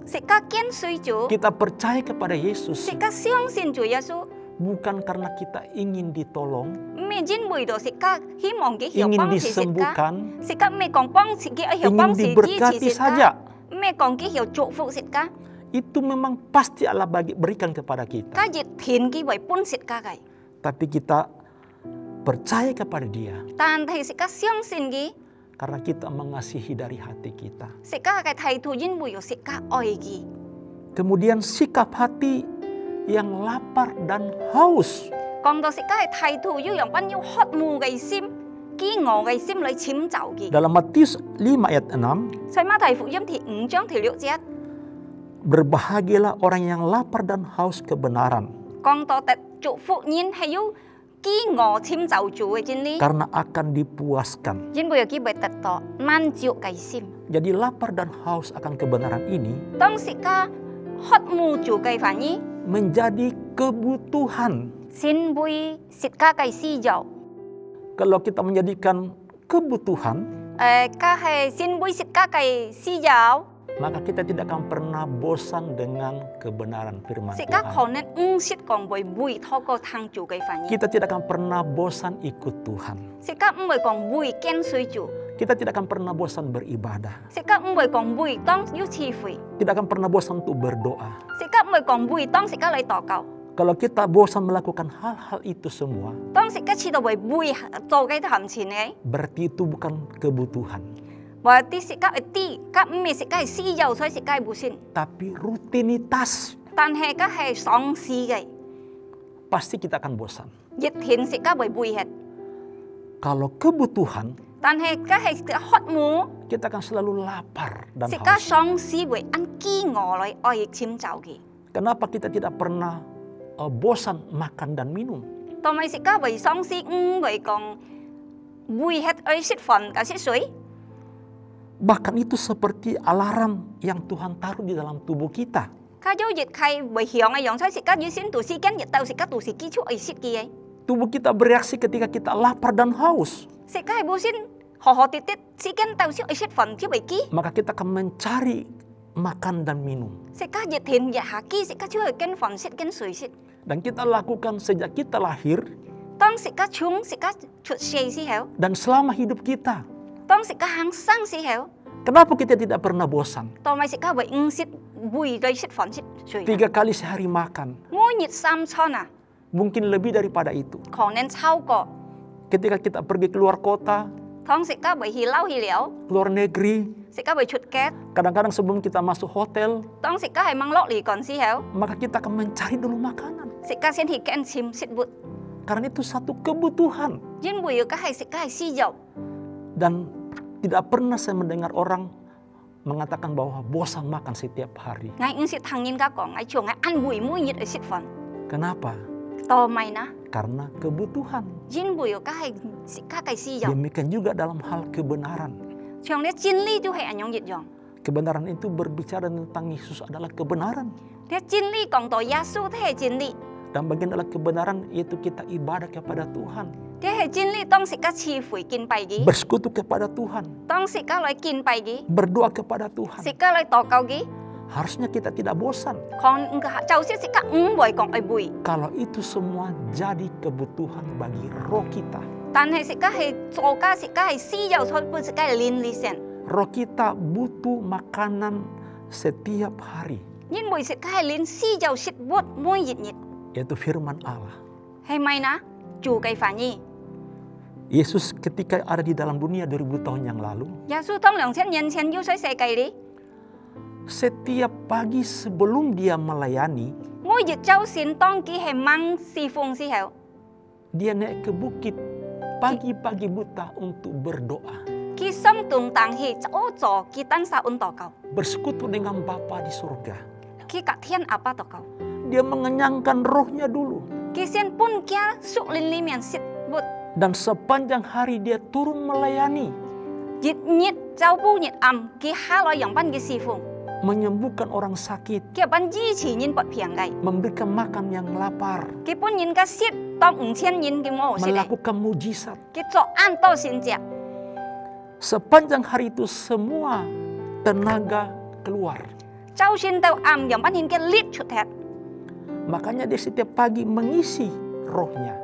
Sika kian sui Chúa. Kita percaya kepada Yesus Sika xiong xin Chúa Giêsu. bukan karena kita ingin ditolong, Mẹ jin bùi đồ sika hy vọng cái hiệu ingin bong si sika. disembuhkan, Sika mẹ còn bong si cái hiệu ingin bong si ji diberkati si saja. sika. Mẹ còn cái hiệu trụ phụ sika. Itu memang pasti Allah berikan kepada kita. Ka dịch thiền cái bởi pun sika gai. Tapi kita percaya kepada Dia Tan thầy sika xiong xin gi. karena kita mengasihi dari hati kita. Sika cái thầy thu jin bùi đồ sika oi gi. Kemudian sikap hati yang lapar dan haus. Còn đồ sika cái thầy thu yu yang ban yu hot mu gai sim. Ki ngộ gai sim lấy chiếm chảo gi. Dalam Matius 5 ayat 6, Sai ma thầy phụ yếm thì 5 章thì 6 節. berbahagialah orang yang lapar dan haus kebenaran, Còn đồ tật trụ phụ nhiên hay yu ki ngộ chiếm chảo chủ cái jin li. karena akan dipuaskan. Jin bùi ki bởi tật tọ man chiu gai sim. Jadi lapar dan haus akan kebenaran ini Tông sika hot mu chủ gai phản nhi. menjadi kebutuhan. Xin bùi sika gai si dạo. Kalau kita menjadikan kebutuhan, Ka hay xin bùi sika gai si dạo. maka kita tidak akan pernah bosan dengan kebenaran firman Sika Tuhan. khổ nên sit còn bùi bùi thô cô thang chủ gai phản nhi. Kita tidak akan pernah bosan ikut Tuhan. Sika bùi còn bùi ken suy chủ. Kita tidak akan pernah bosan beribadah. Sika bùi còn bùi tông yu chi phui. Tidak akan pernah bosan untuk berdoa. Sika bùi còn bùi tông sika lấy tỏ cầu. Kalau kita bosan melakukan hal-hal itu semua, Tông sika chi đồ bùi bùi tô gai thầm chín ấy. berarti itu bukan kebutuhan, Bởi tí sika ở tí. Các mẹ sika si dạo xoay sika bù xin. tapi rutinitas. Tan hay các hay song si gai. Pasti kita akan bosan. Dịch thiền sika bùi bùi hết. Kalau kebutuhan, Tan hay các hay hot mu. kita akan selalu lapar dan Sika haus. song si bùi ăn ki ngộ lấy oi chiếm chảo kỳ. Kenapa kita tidak pernah bosan makan dan minum? Tao mày sika bùi song si bùi còn bùi hết oi sit phần cả sit suối. Bahkan itu seperti alarm yang Tuhan taruh di dalam tubuh kita. Ka dấu dịch khay bùi hiong ai yong xoay sika yu xin tu si ken dịch tao sika tu si ki chu oi sit ki ấy. Tubuh kita bereaksi ketika kita lapar dan haus. Sika hai bu xin ho tit tit si ken tao si oi sit phần chứ bùi ki. Maka kita akan mencari makan dan minum. Sika dịch thiền dạ hạ ki sika chu oi ken phần sit ken suối sit. Dan kita lakukan sejak kita lahir Tông sika chung sika chuột xe si héo. dan selama hidup kita. Tông sika hang sang si héo. Kenapa kita tidak pernah bosan? Tao mày sika bùi sit bùi oi sit phần sit suối. 3 kali sehari makan. Mỗi nhật sam chon à. Mungkin lebih daripada itu. Khổ nên sau cổ. Ketika kita pergi keluar kota, Thong sika bùi hi lau hi liao. keluar negeri, Sika bùi chuột két. kadang-kadang sebelum kita masuk hotel, Tông sika hai mang lọ lì còn si héo. maka kita akan mencari dulu makanan. Sika xin hi ken chim sit bụt. Karena itu satu kebutuhan. Jin bùi yu ka hai sika hai si dạo. Dan tidak pernah saya mendengar orang mengatakan bahwa bosan makan setiap hari. Ngay ưng sit thằng nhìn ka cổ ngay chuồng ngay ăn bùi mũi nhật ở sit phần. Kenapa? Tao mày na. Karena kebutuhan. Jin bùi yu ka hai sika kai si dạo. Demikian juga dalam hal kebenaran. Chuồng liat jin li tu hai anyong yit yong. Kebenaran itu berbicara tentang Yesus adalah kebenaran. Liat jin li kong to Yasu thế hai jin li. Dan bagian adalah kebenaran yaitu kita ibadah kepada Tuhan. Thế hai jin li tông sika chi phui kin pai gi. Bersekutu kepada Tuhan. Tông sika loi kin pai gi. Berdoa kepada Tuhan. Sika loi to kau gi. Harusnya kita tidak bosan. Còn cháu sẽ sika bùi còn oi bùi. Kalau itu semua jadi kebutuhan bagi roh kita. Tan hai sika hai to ka sika hai si dạo thôi bu sika lin li sen. Roh kita butuh makanan setiap hari. Nhưng bùi sika hai lin si dạo sit bút mũi yit nhit. Yaitu firman Allah. Hai mai na. Chủ cây phản nhi. Yesus ketika ada di dalam dunia 2000 tahun yang lalu, Yasu tông 2000 年前要水世界里， setiap pagi sebelum dia melayani, 每日周線當佢係掹侍奉時候， dia naik ke bukit pagi-pagi buta untuk berdoa. 佢心動但係走咗佢等曬運禱告， Bersekutu dengan Bapa di surga. 佢隔天阿爸禱告， Dia mengenyangkan rohnya dulu. 佢先搬家屬靈裡面食活， Dan sepanjang hari dia turun melayani. 日日周報日暗，佢下來用班嘅侍奉， Menyembuhkan orang sakit. 佢班支持人不平嘅， Memberikan makan yang lapar. 佢搬人嘅食當5000人嘅我食嘅， Melakukan mujizat. 佢做按多先隻， Sepanjang hari itu semua tenaga keluar. Cháu xin tao yang pan hin ke lit chut het. Makanya dia setiap pagi mengisi rohnya.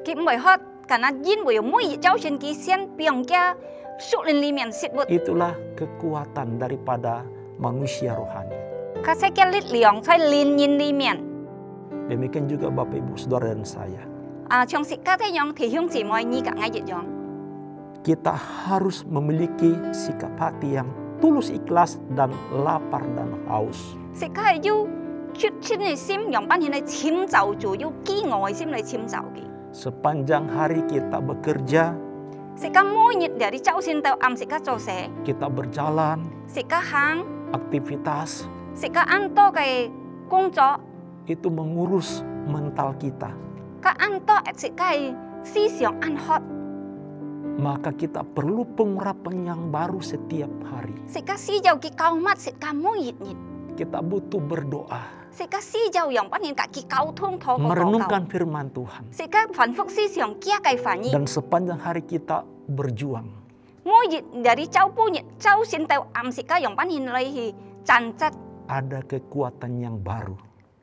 Ki mboi hot karena yin boi moi cháu xin ki sian piang kia su lin li mian sit but. Itulah kekuatan daripada manusia rohani. Ka sai ke lit liang sai lin yin li mian. Demikian juga Bapak Ibu Saudara dan saya. Trong sit ka te yong thì hyung chỉ moi ni ka ngai yit yong. Kita harus memiliki sikap hati yang tulus ikhlas dan lapar dan haus. Sit ka yu chut chin ni sim yong pan hin lai chim zao ju yu ki ngoi sim lai chim zao ki. Sepanjang hari kita bekerja, Sit ka moi nyit dari cháu xin tao sit ka cho se. kita berjalan, Sit ka hang, aktivitas, sit ka an to kai công作, itu mengurus mental kita. ka an to sit kai si xiong an hot. Maka kita perlu pengurapan yang baru setiap hari. Sit ka si jau ki kau mat sit ka moi yit nyit. Kita butuh berdoa, Sit ka si jau yong pan hin ka ki kau thong tho ko kau. merenungkan firman Tuhan. Sit ka phản phúc si xiong kia kai phản yi. Dan sepanjang hari kita berjuang. Moi yit dari cháu pu nyit cháu xin tao sit ka yong pan hin lai hi chan chat. Ada kekuatan yang baru.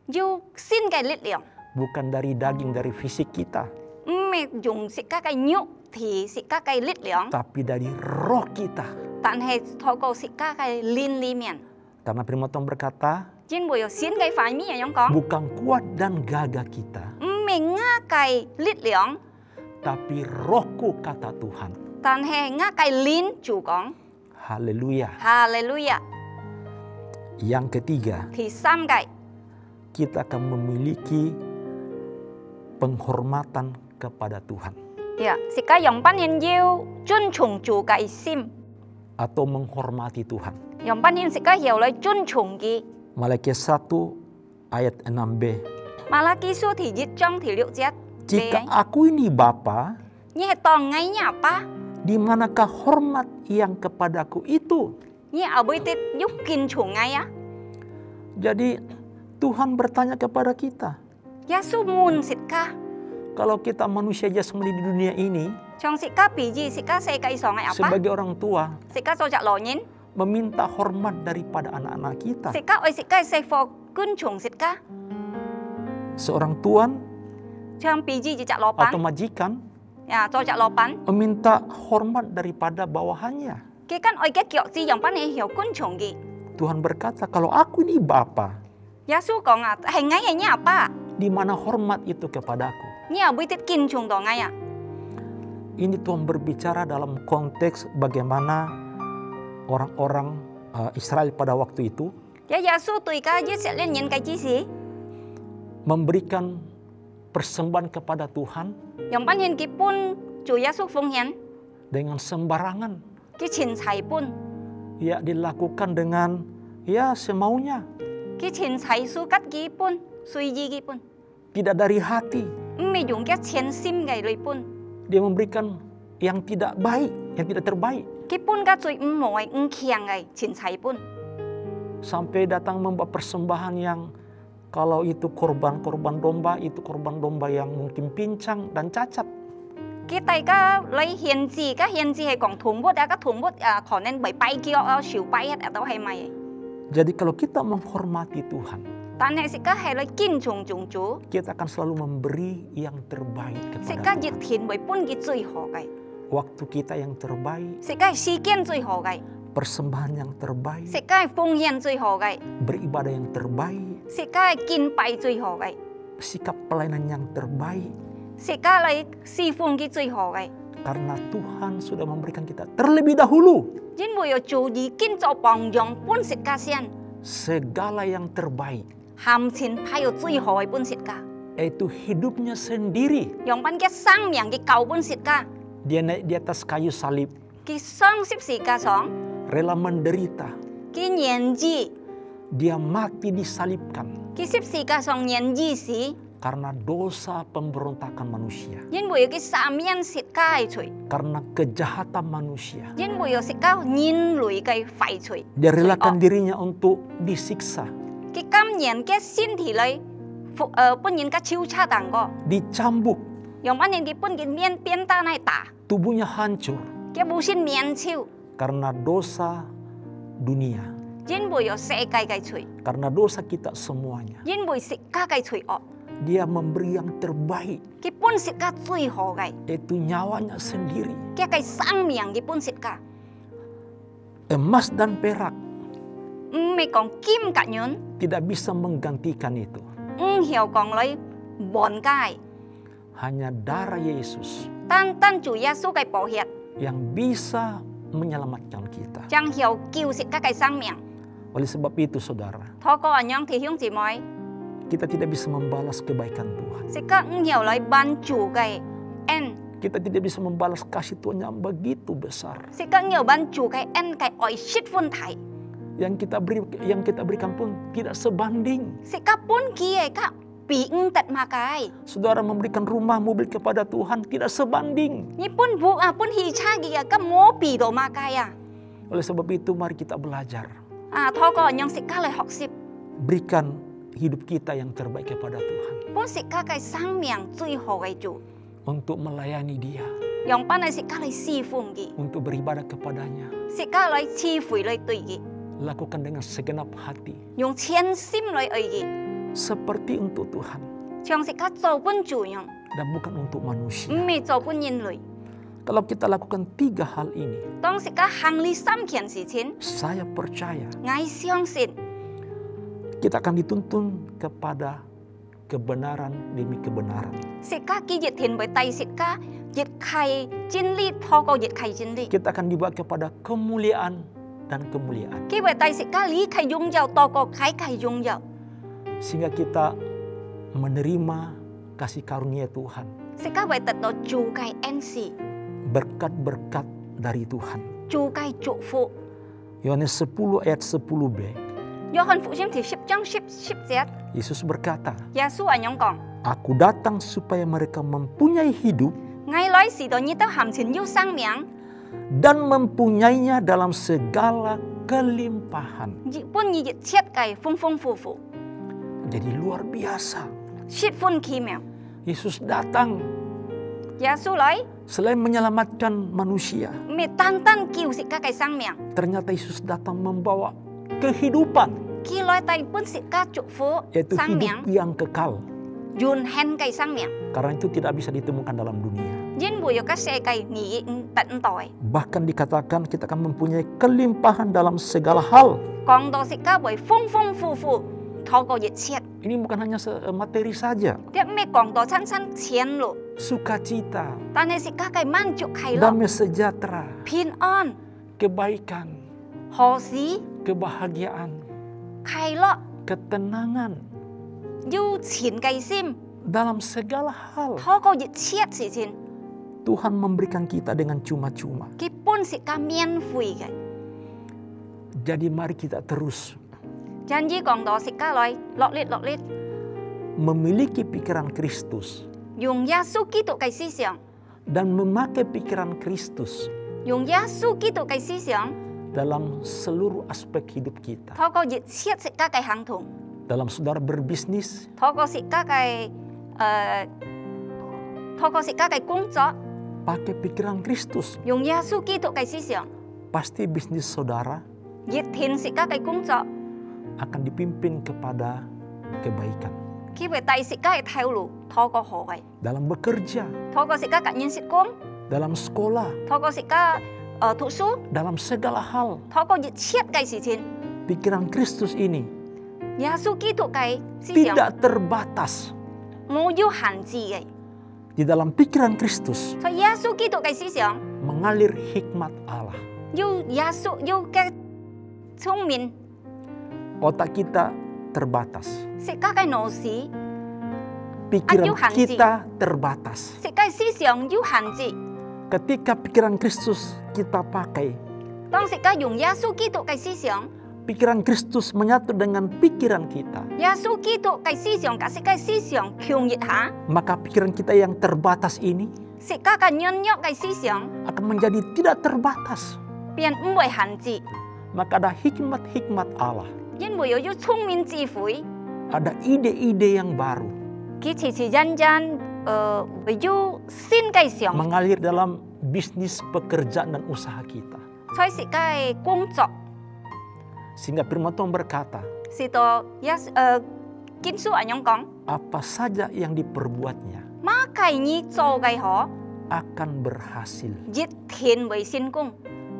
Yu xin kai lit liang. Bukan dari daging, dari fisik kita. Mẹ dùng sit ka kai nhuk thì sit ka kai lit liang. Tapi dari roh kita. Tan he tho ko sit ka kai lin li mian. Karena firman Tuhan berkata, Jin boi xin kai phản mi yong kong. bukan kuat dan gagah kita, Mẹ nga kai lit liang. tapi rohku kata Tuhan. Tan he nga kai lin chủ kong. Haleluya. Hallelujah. Yang ketiga, Thì sam kai. kita akan memiliki penghormatan kepada Tuhan. Ya, sit ka yong pan hin yu chun chung chủ kai sim. Atau menghormati Tuhan. Yong pan hin sit ka hiểu lai chun chung ki. Malakiat 1 ayat 6b. Malaki su thì dịch trong thì liệu chết. Jika aku ini Bapa, Như tòng ngay nhà pa. di manakah hormat yang kepadaku itu? Như ở bơi tít giúp kinh chủ ngay á. Jadi Tuhan bertanya kepada kita, Ya su mun sit ka. kalau kita manusia jasmani di dunia ini, Trong sit ka bì gì sit ka say cây sò ngay apa. sebagai orang tua, Sit ka so chạ lò nhìn. meminta hormat daripada anak-anak kita. Sit ka ơi sit ka say phò cun chung sit ka. Seorang tuan Trong bì gì chạ lò pan. atau majikan Ya so chạ lò pan. meminta hormat daripada bawahannya. Cái kan ơi cái kiểu gì yong pan he hiểu cun chung ki. Tuhan berkata, kalau aku ini Bapa, Ya su còn à hay ngay hay nhà pa. di mana hormat itu kepadaku? Như ở bơi tít kinh chung đó ngay à. Ini Tuhan berbicara dalam konteks bagaimana orang-orang Israel pada waktu itu Ya su tùy ka giết sẽ lên nhìn cái chi gì. memberikan persembahan kepada Tuhan Yong pan hin ki pun chủ ya su phong hiến. dengan sembarangan. Cái chín cháy pun. Ya, dilakukan dengan ya semaunya, Cái chín cháy su cắt ki pun. Suy di ki pun. tidak dari hati. Mày dùng cái chín sim gầy lưỡi pun. Dia memberikan yang tidak baik, yang tidak terbaik. Cái pun ka cùi mồi kiang gầy chín cháy pun. Sampai datang membawa persembahan yang kalau itu korban domba, itu korban domba yang mungkin pincang dan cacat. Cái tay ka lấy hiền gì hay còn thùng bút các thùng bút còn nên bảy bay kia xỉu bay hết ở đâu hay mày. Jadi kalau kita menghormati Tuhan, Tan hệ sĩ ka hay lấy kinh chung chung chú. kita akan selalu memberi yang terbaik Sĩ kepada ka dịch thiền bởi pun cái cùi hò gầy. waktu kita yang terbaik, Sĩ ka si kiên cùi hò gầy. persembahan yang terbaik, Sĩ ka phong hiền cùi hò gầy. beribadah yang terbaik, Sĩ ka kinh bay cùi hò gầy. sikap pelayanan yang terbaik. Sĩ ka lấy si phong cái cùi hò gầy. Karena Tuhan sudah memberikan kita terlebih dahulu Jin bùi chủ đi kinh cho bằng dòng pun sĩ ka xian. segala yang terbaik, Ham chín bay ở cùi hò pun sĩ ka. yaitu hidupnya sendiri. Yong pan cái sang miệng cái cầu pun sĩ ka. Dia naik di atas kayu salib, Cái song xếp sĩ ka song. rela menderita. Cái niên gì. Dia mati disalibkan Cái xếp sĩ ka song niên gì xí. karena dosa pemberontakan manusia, Jin bùi cái sa miên sĩ ka ai cùi. karena kejahatan manusia. Jin bùi sĩ ka nhìn lùi cái phải cùi. Dia relakan dirinya untuk disiksa, Cái cam niên cái xin thì lấy. Pun nhìn ka chiêu cha tàng go. dicambuk, Yong pan nhìn cái pun cái miên biên ta này tả. tubuhnya hancur Cái bù xin miên chiêu. karena dosa dunia. 因為有世界嘅罪， Karena dosa kita semuanya. 因為世界嘅罪惡， Dia memberi yang terbaik, 佢本世界最好嘅， yaitu nyawanya sendiri. 佢嘅生命嘅本世界， Emas dan perak 唔係講金甲銀， tidak bisa menggantikan itu. 唔係講你門界， Hanya darah Yesus 單單主耶穌嘅寶血， yang bisa menyelamatkan kita. 將要救世界嘅生命。 Oleh sebab itu saudara, 透過咁樣弟兄姊妹， kita tidak bisa membalas kebaikan Tuhan. 世界唔要嚟幫助嘅恩， Kita tidak bisa membalas kasih Tuhan yang begitu besar. 世界要幫助嘅恩嘅愛惜分體， Yang kita berikan pun tidak sebanding. 世界本佢嘅比唔得嘛嘅。 Saudara memberikan rumah, mobil kepada Tuhan tidak sebanding. 你本部啊，本汽車嘅咁冇比到嘛嘅啊！ Oleh sebab itu mari kita belajar. 啊，透過讓世界嚟學習， Berikan hidup kita yang terbaik kepada Tuhan. 本世界嘅生命最好嘅主， Untuk melayani Dia. 讓班嘅世界嚟侍奉佢， Untuk beribadah kepadanya. 世界嚟賜福嚟對佢， Lakukan dengan segenap hati. 用全心嚟愛佢， Seperti untuk Tuhan. 將世界做本主人， Dan bukan untuk 唔 manusia. 係做本人類。 Kalau kita lakukan 3 hal ini. 當世界行呢三件事情， Saya percaya 我相信 kita akan dituntun kepada kebenaran demi kebenaran. 世界嘅熱天為第世界熱係真理，透過熱係真理。 Kita akan dibawa kepada kemuliaan dan kemuliaan. 佢為第世界理係擁有，透過佢係擁有， Sehingga kita menerima kasih karunia Tuhan. 世界會得到主嘅恩賜。 Berkat-berkat dari Tuhan. 主嘅祝福。 Yohanes 10 ayat 10b. 約翰福音第10章10節， Yesus berkata, 耶穌咁樣講： Aku datang supaya mereka mempunyai hidup 我來是到你都含情有生命， dan mempunyainya dalam segala kelimpahan. 日本以熱切嘅豐豐富富， Jadi luar biasa. 十分奇妙。 Yesus datang 耶穌來 selain menyelamatkan manusia. 唔係單單救世界嘅生命， Ternyata Yesus datang membawa kehidupan, 佢來帶本世界祝福 yaitu 生命， hidup yang kekal. 永恆嘅生命， Karena itu tidak bisa ditemukan dalam dunia. 因為有個世界你等待。 Bahkan dikatakan kita akan mempunyai kelimpahan dalam segala hal. 講到世界為豐豐富富，透過熱切， Ini bukan hanya materi saja. 一咩講到親身錢路， Sukacita, 但係世界嘅滿足快樂、 damai sejahtera, 平安、 kebaikan, 和喜、 kebahagiaan, 快樂、 ketenangan 有錢嘅心， dalam segala hal. 透過熱切事情， Tuhan memberikan kita dengan cuma-cuma. 佢本世界免費嘅。 Jadi mari kita terus 因而講到世界來落力， memiliki pikiran Kristus 用耶穌基督嘅思想， dan memakai pikiran Kristus 用耶穌基督嘅思想， dalam seluruh aspek hidup kita. 透過熱切世界嘅行動， Dalam saudara berbisnis, 透過世界嘅透過世界嘅工作， pakai pikiran Kristus. 用耶穌基督嘅思想， Pasti bisnis saudara 熱天世界嘅工作， akan dipimpin kepada kebaikan. 佢會帶世界嘅透路，透過何為？ Dalam bekerja, 透過世界嘅認識工， dalam sekolah, 透過世界讀書， dalam segala hal. 透過熱切嘅事情， Pikiran Kristus ini 耶穌基督嘅思想 tidak terbatas. 冇要限制嘅。 Di dalam pikiran Kristus 所以耶穌基督嘅思想， mengalir hikmat Allah. 要耶穌要嘅聰明， Otak kita terbatas. 世界嘅腦市， Pikiran Ayuhan kita terbatas. 世界思想要限制。 Ketika pikiran Kristus kita pakai, 當世界用耶穌基督嘅思想， pikiran Kristus menyatu dengan pikiran kita, 耶穌基督嘅思想同世界思想強熱下， maka pikiran kita yang terbatas ini 世界嘅軟弱嘅思想 akan menjadi tidak terbatas. 便唔會限制， Maka ada hikmat-hikmat Allah, 因為有聰明智慧， ada ide-ide yang baru 佢遲遲真真會有新嘅想法， mengalir dalam bisnis, pekerjaan dan usaha kita. 在世界嘅工作， Sehingga firman Tuhan berkata, Sito Kim Su Anyong Kong, apa saja yang diperbuatnya Ma Kai Nhi Zhou Gai Ho, akan berhasil. Jit Thiên Wei Xin Cung,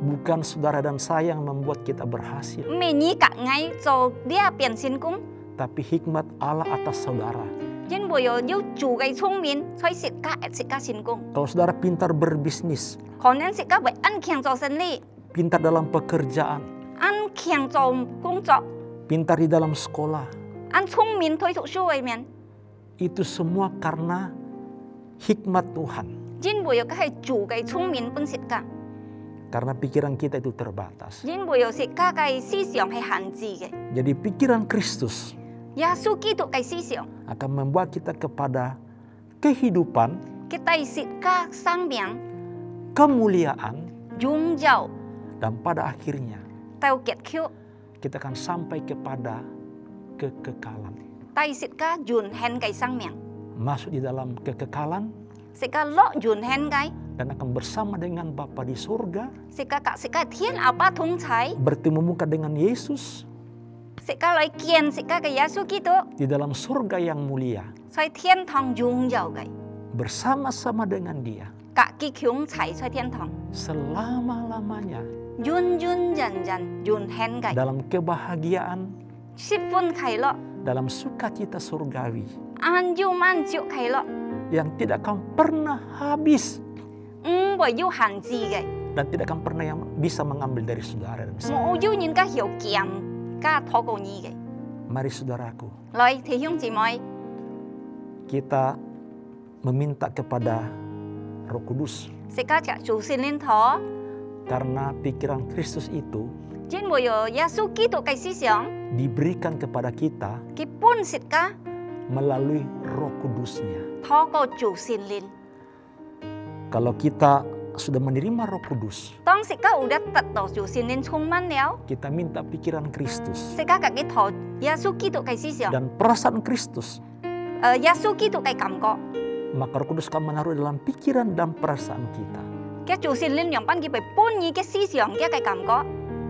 Bukan saudara dan saya yang membuat kita berhasil, Mê Nhi Cả Ngay Zhou Dia Biển Xin Cung, tapi hikmat Allah atas saudara. Jin Bồ Yo Yêu Chủ Gai Chung Min, Choi Sit Ka Xin Cung, Kalau saudara pintar berbisnis, Khổ Nên Sit Ka Wei An Kiang Zhou Sen Li, pintar dalam pekerjaan, An Kiang Zhou Công Zhou, pintar di dalam sekolah, An Chung Min Thôi Thụ Shu Wei Mian, itu semua karena hikmat Tuhan. Jin Bồ Yo Ka Hai Chủ Gai Chung Min Pun Sit Ka, Karena pikiran kita itu terbatas. Jin Bồ Yo Sit Ka Gai Si Xiong Hai Han Ji Gai, Jadi pikiran Kristus Ya Su Ki Tu Gai Si Xiong, akan membawa kita kepada kehidupan, Kita Sit Ka Sang Miang, kemuliaan, Dung Jiao, dan pada akhirnya Tao Kiet Kiu, kita akan sampai kepada kekekalan. Tai Sit Ka Jun Hen Gai Sang Miang, Masuk di dalam kekekalan Sit Ka Lo Jun Hen Gai, dan akan bersama dengan Bapa di surga, Sit Ka Ka Sit Ka Thiên Apa Thung Chai, bertemu muka dengan Yesus Sit Ka Loi Kian Sit Ka Gai Yesu Kitu, di dalam surga yang mulia, Choi Thiên Thong Dung Jiao Gai, bersama-sama dengan Dia Ka Ki Kyung Chai Choi Thiên Thong, selama-lamanya Jun Jun Jan Jan Jun Hen Gai, dalam kebahagiaan, Ship Fun Kai Lo, dalam sukacita surgawi An Yu Man Jiu Kai Lo, yang tidak akan pernah habis Bồ Yu Han Ji Gai, dan tidak akan pernah yang bisa mengambil dari saudara dan saya. Mo Yu Yin Ka Hiu Kiam Ka Tho Go Nhi Gai, Mari saudaraku, Loi Thì Hiung Ji Moi, kita meminta kepada Roh Kudus, Sit Ka Cha Chủ Sin Linh Tho, karena pikiran Kristus itu Jin Bồ Yo Yesu Kitu Gai Si Xiong, diberikan kepada kita Ki Pun Sit Ka melalui Roh Kudusnya. Tho Go Chủ Sin Linh, Kalau kita sudah menerima Roh Kudus, Tong Sit Ka Udah Tat Tho Chủ Sin Linh Chung Man Liao, kita minta pikiran Kristus Sit Ka Ka Ki Tho Yesu Kitu Gai Si Xiong, dan perasaan Kristus, Yesu Kitu Gai Cảm Có, maka Roh Kudus akan menaruh dalam pikiran dan perasaan kita, Cái Chủ Sin Linh Yang Ban Ki Bai Pun Nhi Cái Si Xiong Cái Gai Cảm Có,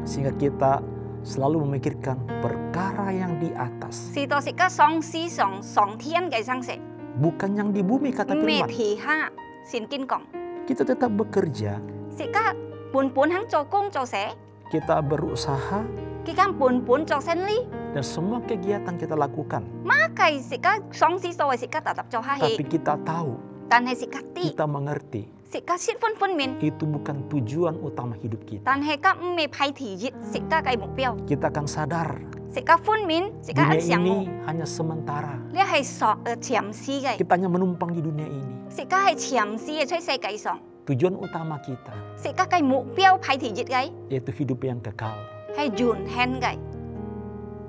sehingga kita selalu memikirkan perkara yang di atas, Si To Sit Ka Song Si Song Song Thiên Gai Sang Se, bukan yang di bumi, kata Mê firman. Thì Ha Xin Kinh Còng, Kita tetap bekerja, Sit Ka Bun Bun Hang Cho Công Cho Se, kita berusaha, Ki Kam Bun Bun Cho Sen Li, dan semua kegiatan kita lakukan. Ma Kai Sit Ka Song Si So Sit Ka Ta Tap Cho Ha He, Tapi kita tahu, Tan He Sit Ka Ti, kita mengerti, Sit Ka Sit Fun Fun Min, itu bukan tujuan utama hidup kita. Tan He Ka Mê Pai Thì Jit Sit Ka Gai Mục Tiêu, Kita akan sadar, Sit Ka Fun Min, Sit Ka An dunia Xiang ini Mu, hanya sementara. Lia Hai So Chiam Si Gai, Kita hanya menumpang di dunia ini. Sit Ka Hai Chiam Si Choi Se Gai Song, Tujuan utama kita Sit Ka Gai Mục Tiêu Pai Thì Jit Gai, yaitu hidup yang kekal Hai Jun Hen Gai,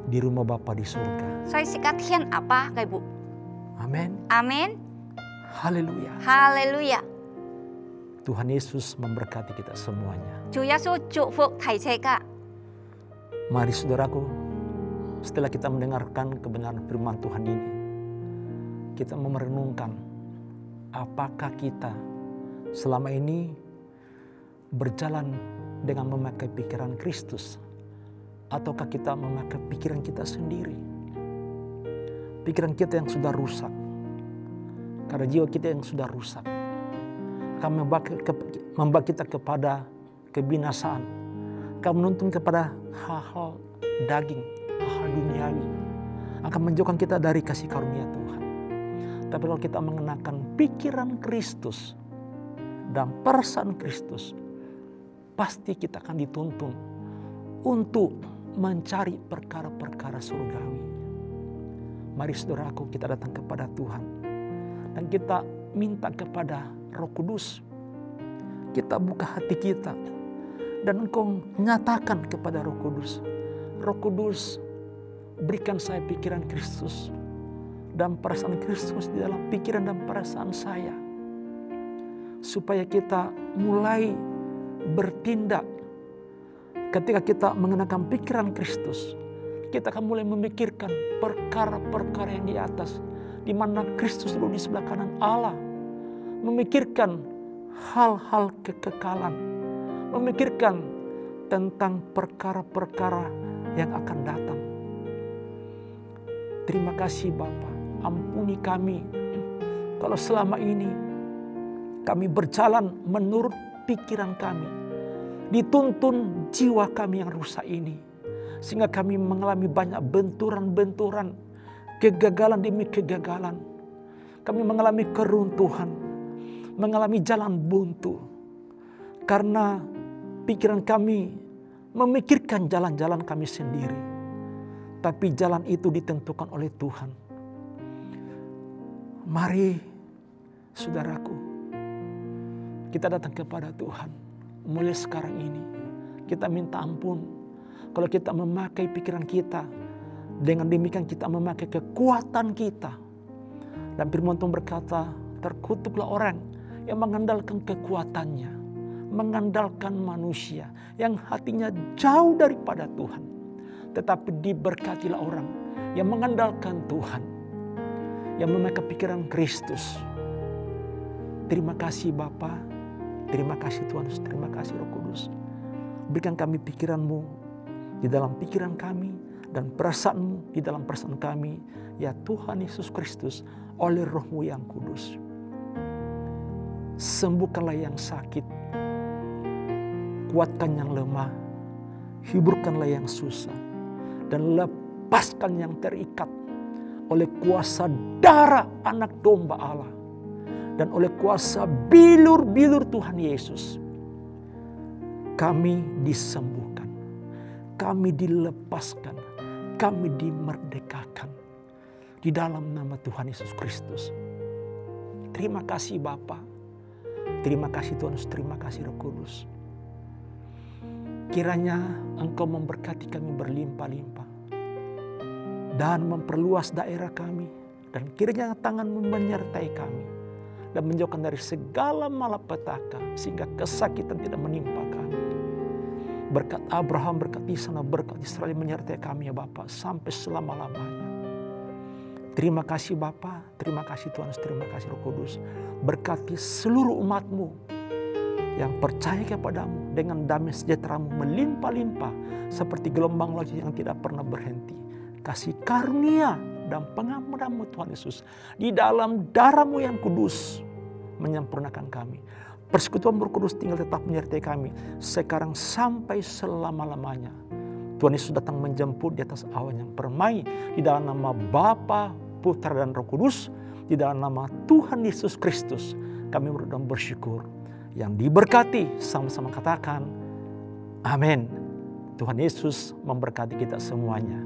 di rumah Bapa di surga. Choi Sit Ka Thiên Apa Gai Bu. Amin. Amin. Haleluya. Haleluya. Tuhan Yesus memberkati kita semuanya. Chủ Giêsu chúc phúc thầy trẻ cả. Mari saudaraku, setelah kita mendengarkan kebenaran firman Tuhan ini, kita merenungkan apakah kita selama ini berjalan dengan memakai pikiran Kristus, ataukah kita memakai pikiran kita sendiri. Pikiran kita yang sudah rusak, karena jiwa kita yang sudah rusak, akan membawa kita kepada kebinasaan, akan menuntun kepada hal-hal daging, hal-hal duniawi, akan menjauhkan kita dari kasih karunia Tuhan. Tapi kalau kita mengenakan pikiran Kristus dan perasaan Kristus, pasti kita akan dituntun untuk mencari perkara-perkara surgawi. Mari saudaraku, kita datang kepada Tuhan dan kita minta kepada Roh Kudus. Kita buka hati kita dan Engkau nyatakan kepada Roh Kudus, Roh Kudus, berikan saya pikiran Kristus dan perasaan Kristus di dalam pikiran dan perasaan saya, supaya kita mulai bertindak. Ketika kita mengenakan pikiran Kristus, kita akan mulai memikirkan perkara-perkara yang di atas, di mana Kristus duduk di sebelah kanan Allah, memikirkan hal-hal kekekalan, memikirkan tentang perkara-perkara yang akan datang. Terima kasih Bapa, ampuni kami kalau selama ini kami berjalan menurut pikiran kami, dituntun jiwa kami yang rusak ini, sehingga kami mengalami banyak benturan-benturan, kegagalan demi kegagalan. Kami mengalami keruntuhan, mengalami jalan buntu, karena pikiran kami memikirkan jalan-jalan kami sendiri. Tapi jalan itu ditentukan oleh Tuhan. Mari saudaraku, kita datang kepada Tuhan. Mulai sekarang ini kita minta ampun kalau kita memakai pikiran kita. Dengan demikian kita memakai kekuatan kita. Dan firman Tuhan berkata, terkutuklah orang yang mengandalkan kekuatannya, mengandalkan manusia yang hatinya jauh daripada Tuhan. Tetapi diberkatilah orang yang mengandalkan Tuhan, yang memakai pikiran Kristus. Terima kasih Bapa, terima kasih Tuhan, terima kasih Roh Kudus. Berikan kami pikiran-Mu di dalam pikiran kami, dan perasaan-Mu di dalam perasaan kami, ya Tuhan Yesus Kristus, oleh Roh-Mu yang kudus. Sembuhkanlah yang sakit, kuatkan yang lemah, hiburkanlah yang susah, dan lepaskan yang terikat oleh kuasa darah anak domba Allah, dan oleh kuasa bilur-bilur Tuhan Yesus. Kami disembuhkan, kami dilepaskan, kami dimerdekakan di dalam nama Tuhan Yesus Kristus. Terima kasih Bapa, terima kasih Tuhan, terima kasih Roh Kudus. Kiranya Engkau memberkati kami berlimpah-limpah dan memperluas daerah kami, dan kiranya tangan-Mu menyertai kami dan menjauhkan dari segala malapetaka sehingga kesakitan tidak menimpa kami. Berkat Abraham, berkat Ishak, berkat Israel menyertai kami ya Bapa sampai selama-lamanya. Terima kasih Bapa, terima kasih Tuhan, terima kasih Roh Kudus. Berkati seluruh umat-Mu yang percaya kepada-Mu dengan damai sejahtera-Mu melimpah-limpah seperti gelombang laut yang tidak pernah berhenti. Kasih karunia dan pengampunan-Mu Tuhan Yesus di dalam darah-Mu yang kudus menyempurnakan kami. Persekutuan Roh Kudus tinggal tetap menyertai kami sekarang sampai selama-lamanya. Tuhan Yesus datang menjemput di atas awan yang permai, di dalam nama Bapa, Putra dan Roh Kudus, di dalam nama Tuhan Yesus Kristus. Kami berdoa dan bersyukur. Yang diberkati sama-sama katakan amin. Tuhan Yesus memberkati kita semuanya.